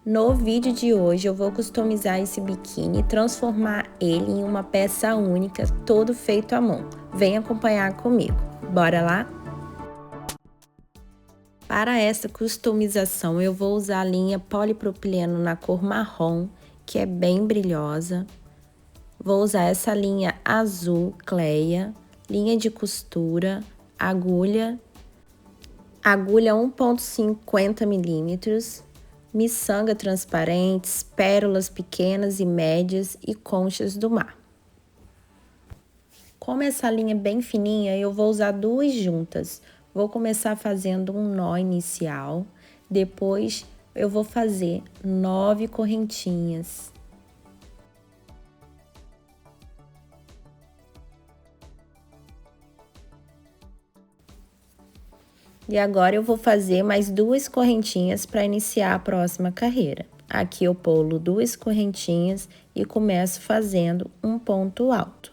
No vídeo de hoje eu vou customizar esse biquíni e transformar ele em uma peça única, todo feito à mão. Vem acompanhar comigo. Bora lá? Para essa customização eu vou usar a linha polipropileno na cor marrom, que é bem brilhosa. Vou usar essa linha azul Cleia, linha de costura, agulha 1,50 milímetros, miçanga transparentes, pérolas pequenas e médias e conchas do mar. Como essa linha é bem fininha, eu vou usar duas juntas. Vou começar fazendo um nó inicial, depois eu vou fazer 9 correntinhas. E agora eu vou fazer mais duas correntinhas para iniciar a próxima carreira. Aqui eu pulo duas correntinhas e começo fazendo um ponto alto.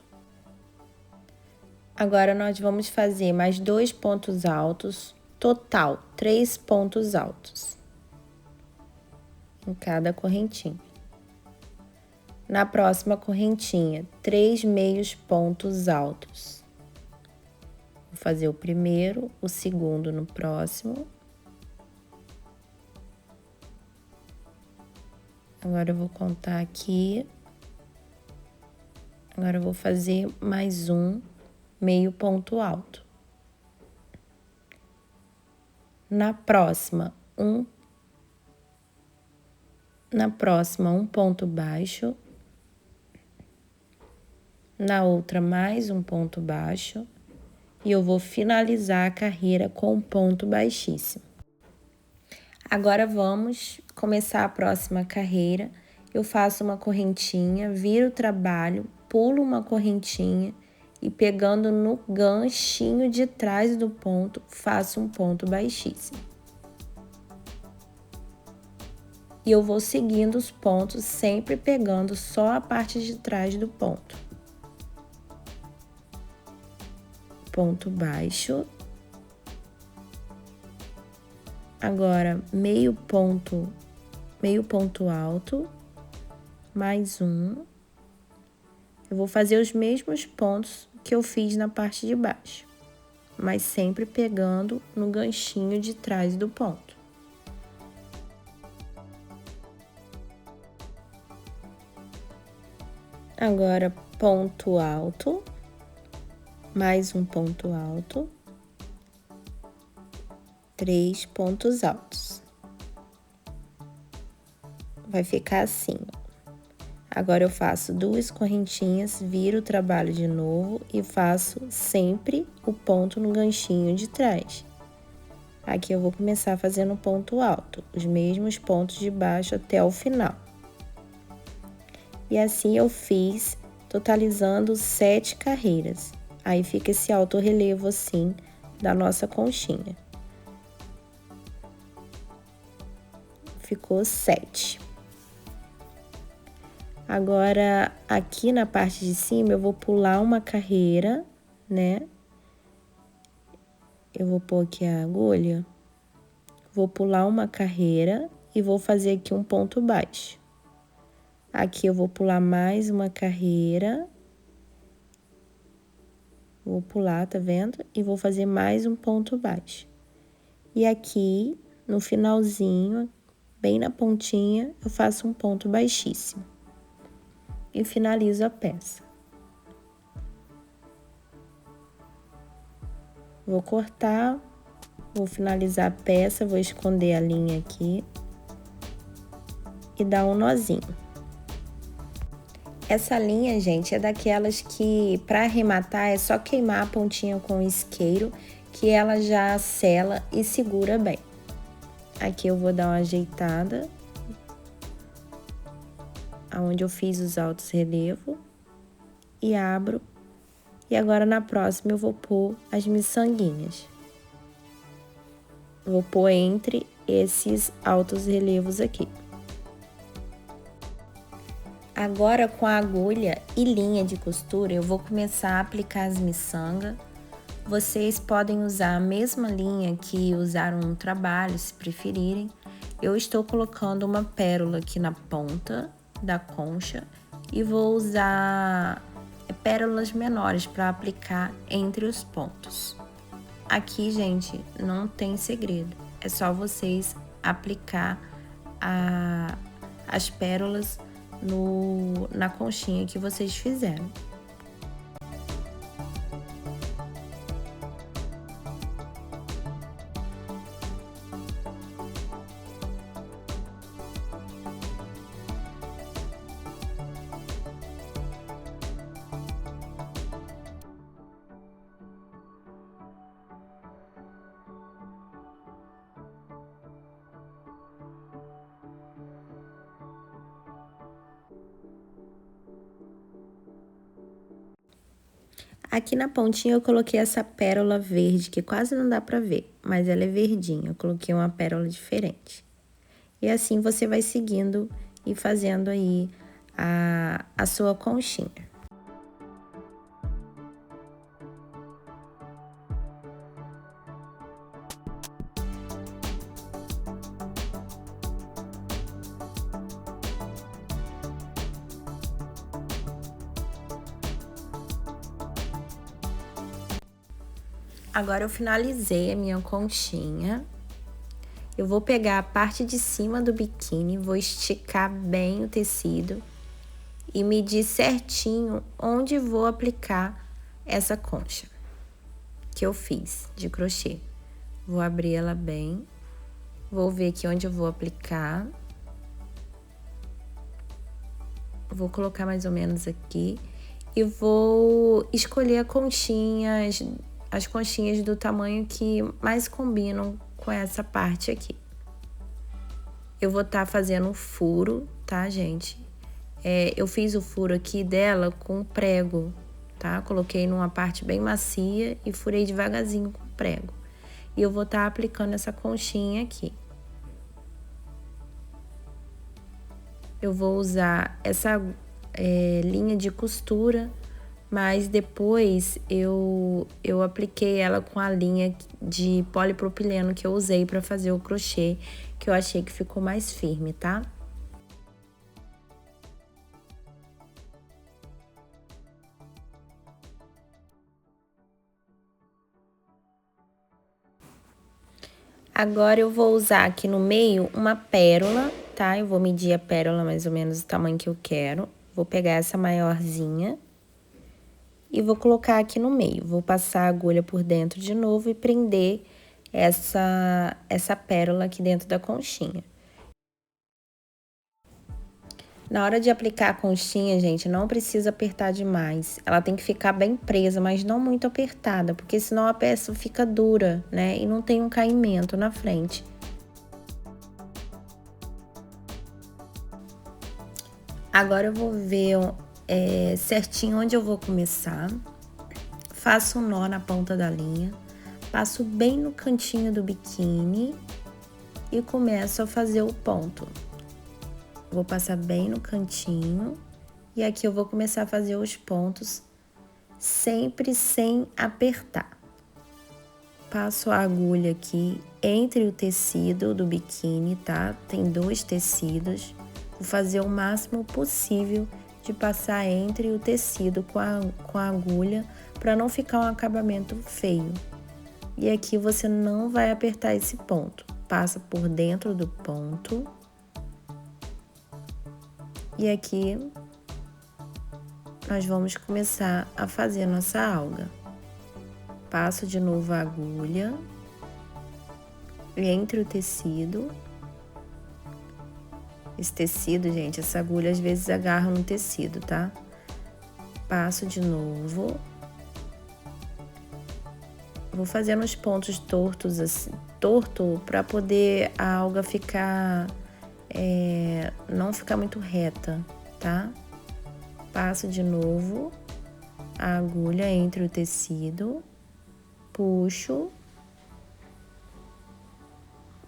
Agora nós vamos fazer mais 2 pontos altos, total 3 pontos altos em cada correntinha. Na próxima correntinha, 3 meios pontos altos. Vou fazer o primeiro, o segundo no próximo. Agora eu vou contar aqui. Agora eu vou fazer mais um meio ponto alto. Na próxima, um ponto baixo. Na outra, mais um ponto baixo. E eu vou finalizar a carreira com um ponto baixíssimo. Agora vamos começar a próxima carreira. Eu faço uma correntinha, viro o trabalho, pulo uma correntinha e pegando no ganchinho de trás do ponto, faço um ponto baixíssimo. E eu vou seguindo os pontos, sempre pegando só a parte de trás do ponto. Ponto baixo. Agora, meio ponto alto, mais um. Eu vou fazer os mesmos pontos que eu fiz na parte de baixo, mas sempre pegando no ganchinho de trás do ponto. Agora, ponto alto, mais um ponto alto. 3 pontos altos. Vai ficar assim. Agora eu faço duas correntinhas, viro o trabalho de novo e faço sempre o ponto no ganchinho de trás. Aqui eu vou começar fazendo ponto alto, os mesmos pontos de baixo até o final. E assim eu fiz, totalizando 7 carreiras. Aí fica esse alto relevo assim da nossa conchinha. Ficou 7. Agora, aqui na parte de cima, eu vou pular uma carreira, né? Eu vou pôr aqui a agulha. Vou pular uma carreira e vou fazer aqui um ponto baixo. Aqui eu vou pular mais uma carreira. Vou pular, tá vendo? E vou fazer mais um ponto baixo. E aqui, no finalzinho, bem na pontinha, eu faço um ponto baixíssimo. E finalizo a peça. Vou cortar, vou finalizar a peça, vou esconder a linha aqui. E dar um nozinho. Essa linha, gente, é daquelas que, para arrematar, é só queimar a pontinha com isqueiro, que ela já sela e segura bem. Aqui eu vou dar uma ajeitada, aonde eu fiz os altos relevos, e abro. E agora na próxima eu vou pôr as miçanguinhas. Vou pôr entre esses altos relevos aqui. Agora com a agulha e linha de costura eu vou começar a aplicar as miçangas. Vocês podem usar a mesma linha que usaram no trabalho, se preferirem. Eu estou colocando uma pérola aqui na ponta da concha e vou usar pérolas menores para aplicar entre os pontos. Aqui, gente, não tem segredo. É só vocês aplicar as pérolas na conchinha que vocês fizeram. Aqui na pontinha eu coloquei essa pérola verde, que quase não dá pra ver, mas ela é verdinha. Eu coloquei uma pérola diferente. E assim você vai seguindo e fazendo aí a sua conchinha. Agora eu finalizei a minha conchinha. Eu vou pegar a parte de cima do biquíni, vou esticar bem o tecido e medir certinho onde vou aplicar essa concha que eu fiz de crochê. Vou abrir ela bem, vou ver aqui onde eu vou aplicar. Vou colocar mais ou menos aqui e vou escolher as conchinhas do tamanho que mais combinam com essa parte aqui. Eu vou estar fazendo um furo, tá, gente? Eu fiz o furo aqui dela com prego, tá? Coloquei numa parte bem macia e furei devagarzinho com prego. E eu vou estar aplicando essa conchinha aqui. Eu vou usar essa linha de costura, mas depois eu apliquei ela com a linha de polipropileno que eu usei para fazer o crochê, que eu achei que ficou mais firme, tá? Agora eu vou usar aqui no meio uma pérola, tá? Eu vou medir a pérola mais ou menos do tamanho que eu quero. Vou pegar essa maiorzinha e vou colocar aqui no meio. Vou passar a agulha por dentro de novo e prender essa pérola aqui dentro da conchinha. Na hora de aplicar a conchinha, gente, não precisa apertar demais. Ela tem que ficar bem presa, mas não muito apertada, porque senão a peça fica dura, né? E não tem um caimento na frente. Agora eu vou ver certinho onde eu vou começar. Faço um nó na ponta da linha, passo bem no cantinho do biquíni e começo a fazer o ponto. Vou passar bem no cantinho e aqui eu vou começar a fazer os pontos sempre sem apertar. Passo a agulha aqui entre o tecido do biquíni, tá? Tem 2 tecidos. Vou fazer o máximo possível de passar entre o tecido com a agulha para não ficar um acabamento feio. E aqui você não vai apertar esse ponto. Passa por dentro do ponto. E aqui nós vamos começar a fazer nossa alga. Passo de novo a agulha entre o tecido. Esse tecido, gente, essa agulha às vezes agarra no tecido, tá? Passo de novo. Vou fazendo os pontos tortos assim, torto para poder a alga ficar não ficar muito reta, tá? Passo de novo a agulha entre o tecido, puxo,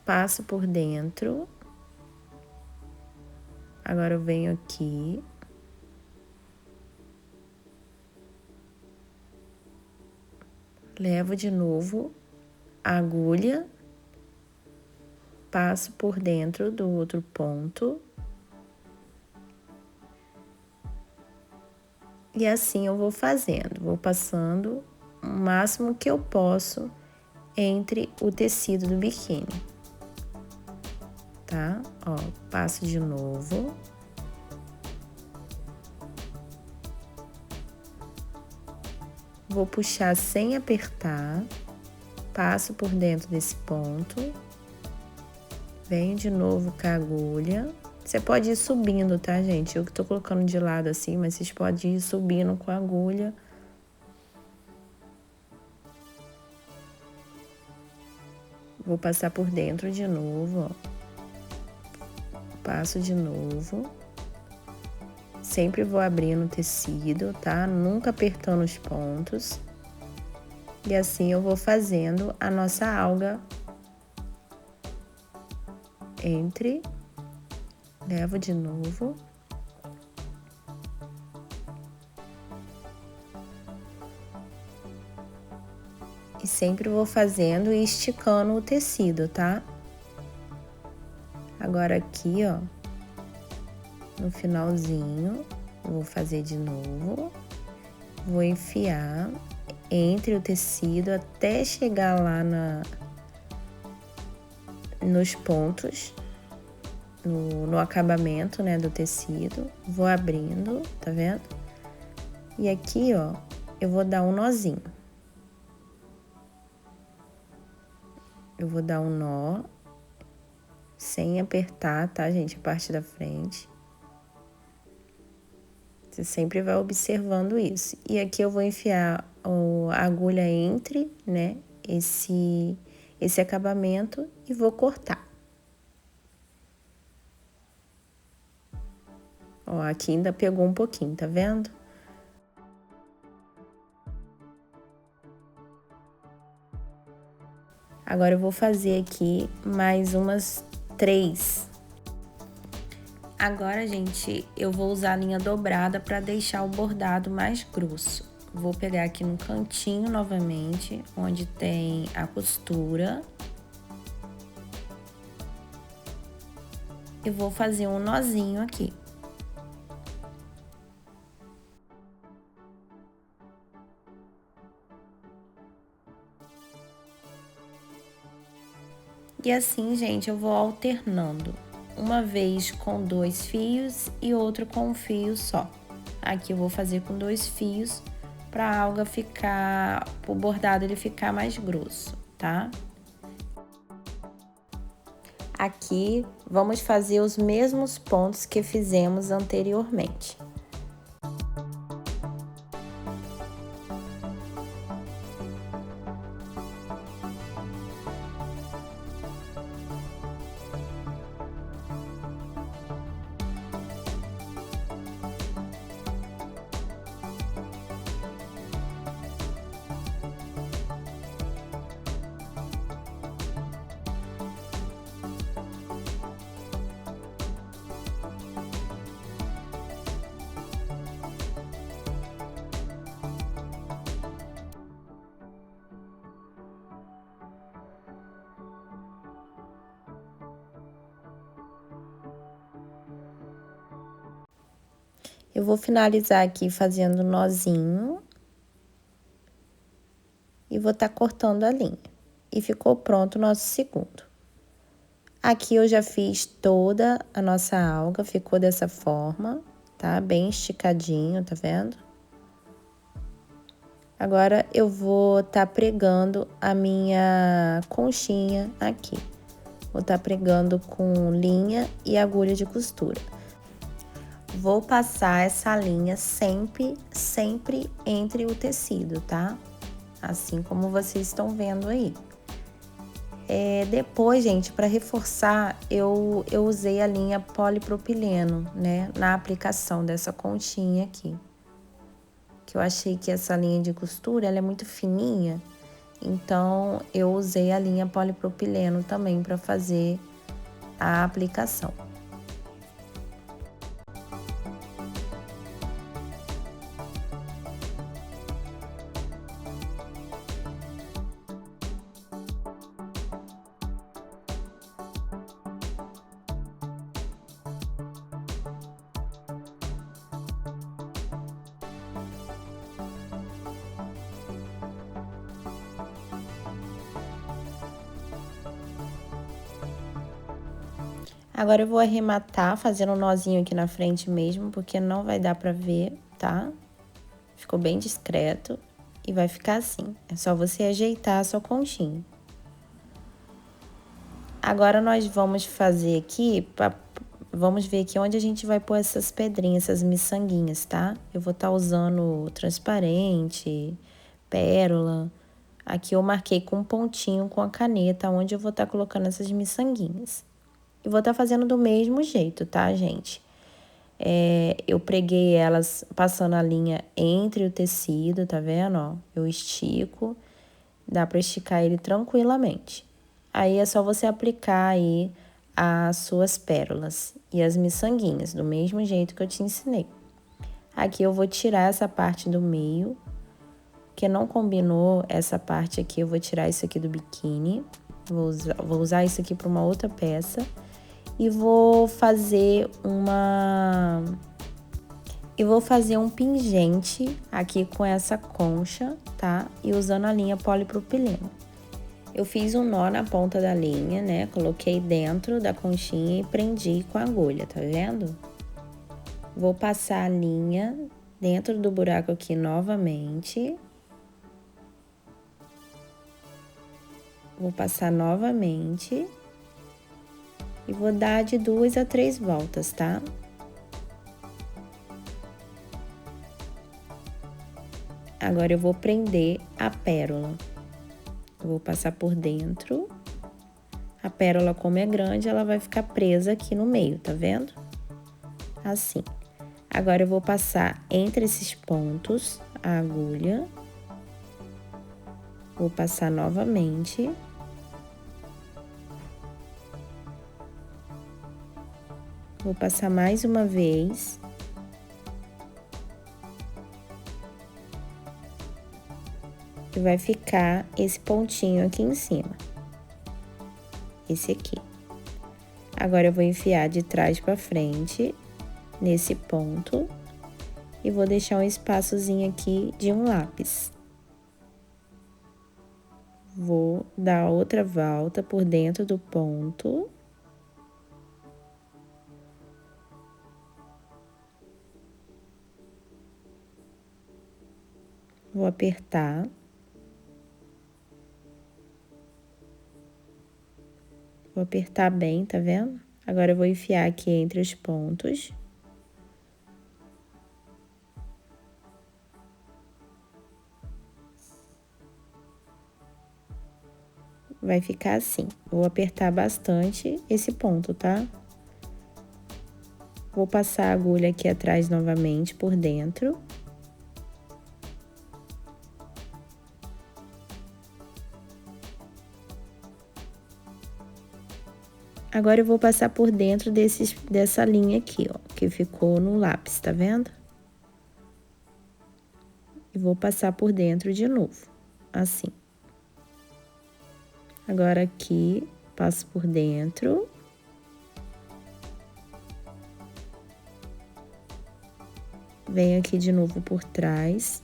passo por dentro. Agora eu venho aqui, levo de novo a agulha passo por dentro do outro ponto. E assim eu vou fazendo, vou passando o máximo que eu posso entre o tecido do biquíni, tá? Ó, passo de novo. Vou puxar sem apertar, passo por dentro desse ponto, venho de novo com a agulha. Você pode ir subindo, tá, gente? Eu que tô colocando de lado assim, mas vocês podem ir subindo com a agulha. Vou passar por dentro de novo, ó. Passo de novo. Sempre vou abrindo o tecido, tá? Nunca apertando os pontos. E assim eu vou fazendo a nossa alga entre. Levo de novo. E sempre vou fazendo e esticando o tecido, tá? Agora aqui, ó, no finalzinho, vou fazer de novo. Vou enfiar entre o tecido até chegar lá nos pontos, no acabamento, né, do tecido. Vou abrindo, tá vendo? E aqui, ó, eu vou dar um nozinho. Eu vou dar um nó, sem apertar, tá, gente? A parte da frente. Você sempre vai observando isso. E aqui eu vou enfiar a agulha entre, né, esse acabamento e vou cortar. Ó, aqui ainda pegou um pouquinho, tá vendo? Agora eu vou fazer aqui mais umas 3. Agora, gente, eu vou usar a linha dobrada para deixar o bordado mais grosso. Vou pegar aqui no cantinho novamente, onde tem a costura. E vou fazer um nozinho aqui. E assim, gente, eu vou alternando. Uma vez com 2 fios e outro com um fio só. Aqui eu vou fazer com 2 fios para a alga ficar, o bordado ele ficar mais grosso, tá? Aqui vamos fazer os mesmos pontos que fizemos anteriormente. Eu vou finalizar aqui fazendo nozinho. E vou estar cortando a linha. E ficou pronto o nosso segundo. Aqui eu já fiz toda a nossa alga, ficou dessa forma, tá? Bem esticadinho, tá vendo? Agora eu vou estar pregando a minha conchinha aqui. Vou estar pregando com linha e agulha de costura. Vou passar essa linha sempre entre o tecido, tá? Assim como vocês estão vendo aí. Depois, gente, para reforçar, eu usei a linha polipropileno, né? Na aplicação dessa conchinha aqui. Que eu achei que essa linha de costura, ela é muito fininha. Então, eu usei a linha polipropileno também para fazer a aplicação. Agora eu vou arrematar fazendo um nozinho aqui na frente mesmo, porque não vai dar pra ver, tá? Ficou bem discreto e vai ficar assim. É só você ajeitar a sua conchinha. Agora nós vamos fazer aqui, vamos ver aqui onde a gente vai pôr essas pedrinhas, essas miçanguinhas, tá? Eu vou estar usando transparente, pérola. Aqui eu marquei com um pontinho com a caneta, onde eu vou estar colocando essas miçanguinhas. E vou estar fazendo do mesmo jeito, tá, gente? Eu preguei elas passando a linha entre o tecido, tá vendo, ó? Eu estico, dá pra esticar ele tranquilamente. Aí é só você aplicar aí as suas pérolas e as miçanguinhas, do mesmo jeito que eu te ensinei. Aqui eu vou tirar essa parte do meio, que não combinou essa parte aqui, eu vou tirar isso aqui do biquíni. Vou usar isso aqui para uma outra peça. E vou fazer um pingente aqui com essa concha, tá? E usando a linha polipropileno. Eu fiz um nó na ponta da linha, né? Coloquei dentro da conchinha e prendi com a agulha, tá vendo? Vou passar a linha dentro do buraco aqui novamente. Vou passar novamente. E vou dar de 2 a 3 voltas, tá? Agora eu vou prender a pérola. Eu vou passar por dentro. A pérola, como é grande, ela vai ficar presa aqui no meio, tá vendo? Assim. Agora eu vou passar entre esses pontos a agulha. Vou passar novamente. Vou passar mais uma vez. E vai ficar esse pontinho aqui em cima. Esse aqui. Agora eu vou enfiar de trás para frente, nesse ponto, e vou deixar um espaçozinho aqui de um lápis. Vou dar outra volta por dentro do ponto. Vou apertar. Vou apertar bem, tá vendo? Agora eu vou enfiar aqui entre os pontos. Vai ficar assim. Vou apertar bastante esse ponto, tá? Vou passar a agulha aqui atrás novamente por dentro. Agora eu vou passar por dentro dessa linha aqui, ó, que ficou no lápis, tá vendo? E vou passar por dentro de novo, assim. Agora aqui, passo por dentro. Venho aqui de novo por trás.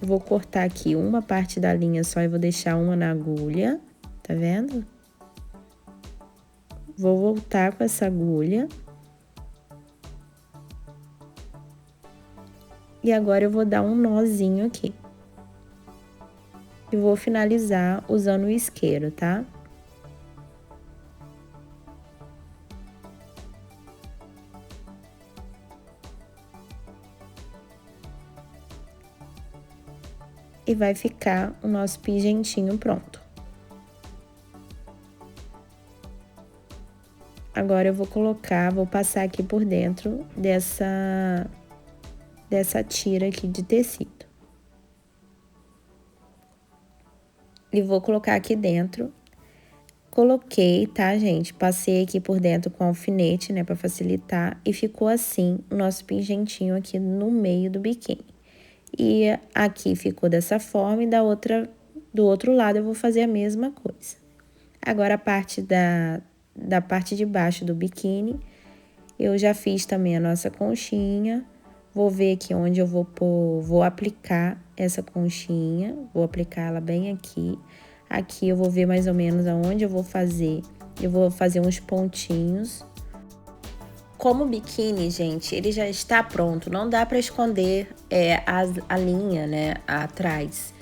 Vou cortar aqui uma parte da linha só e vou deixar uma na agulha, tá vendo? Vou voltar com essa agulha. E agora eu vou dar um nozinho aqui. E vou finalizar usando o isqueiro, tá? E vai ficar o nosso pingentinho pronto. Agora eu vou passar aqui por dentro dessa tira aqui de tecido. E vou colocar aqui dentro. Coloquei, tá, gente? Passei aqui por dentro com alfinete, né, pra facilitar. E ficou assim o nosso pingentinho aqui no meio do biquíni. E aqui ficou dessa forma e do outro lado eu vou fazer a mesma coisa. Agora a parte da parte de baixo do biquíni, eu já fiz também a nossa conchinha. Vou ver aqui onde eu vou aplicar essa conchinha, vou aplicar ela bem aqui. Aqui eu vou ver mais ou menos aonde eu vou fazer Eu vou fazer uns pontinhos. Como o biquíni, gente, ele já está pronto, não dá para esconder a linha, né, atrás.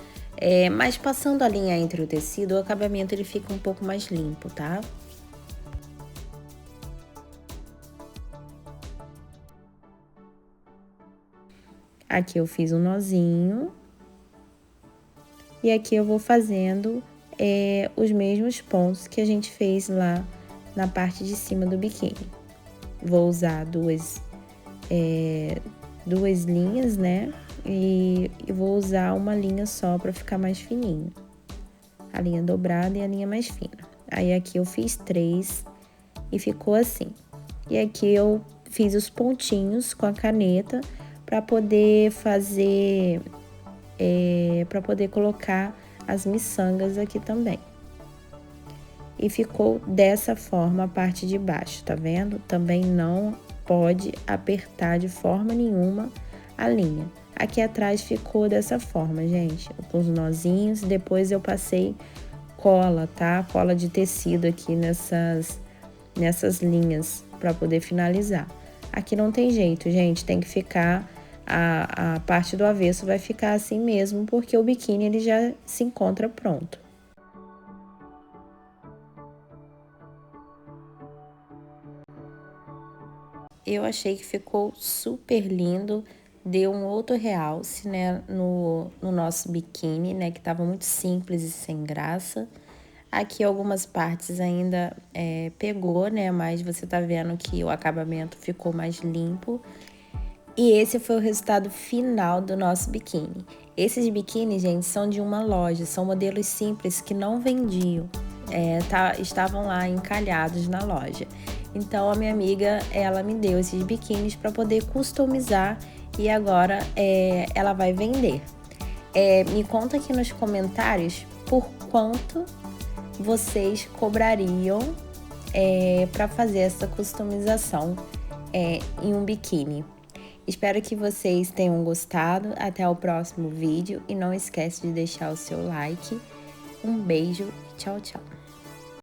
Mas passando a linha entre o tecido, o acabamento ele fica um pouco mais limpo, tá? Aqui eu fiz um nozinho. E aqui eu vou fazendo os mesmos pontos que a gente fez lá na parte de cima do biquíni. Vou usar duas linhas, né? E vou usar uma linha só para ficar mais fininho. A linha dobrada e a linha mais fina. Aí aqui eu fiz 3 e ficou assim. E aqui eu fiz os pontinhos com a caneta para poder fazer, para poder colocar as miçangas aqui também. E ficou dessa forma a parte de baixo, tá vendo? Também não pode apertar de forma nenhuma a linha. Aqui atrás ficou dessa forma, gente, com os nozinhos. Depois eu passei cola, tá? Cola de tecido aqui nessas linhas para poder finalizar. Aqui não tem jeito, gente, tem que ficar, a parte do avesso vai ficar assim mesmo, porque o biquíni ele já se encontra pronto. Eu achei que ficou super lindo, deu um outro realce, né, no nosso biquíni, né, que tava muito simples e sem graça. Aqui algumas partes ainda pegou, né, mas você tá vendo que o acabamento ficou mais limpo. E esse foi o resultado final do nosso biquíni. Esses biquínis, gente, são de uma loja, são modelos simples que não vendiam, estavam lá encalhados na loja. Então a minha amiga, ela me deu esses biquínis para poder customizar e agora ela vai vender. Me conta aqui nos comentários por quanto vocês cobrariam para fazer essa customização em um biquíni. Espero que vocês tenham gostado. Até o próximo vídeo e não esquece de deixar o seu like. Um beijo e tchau, tchau!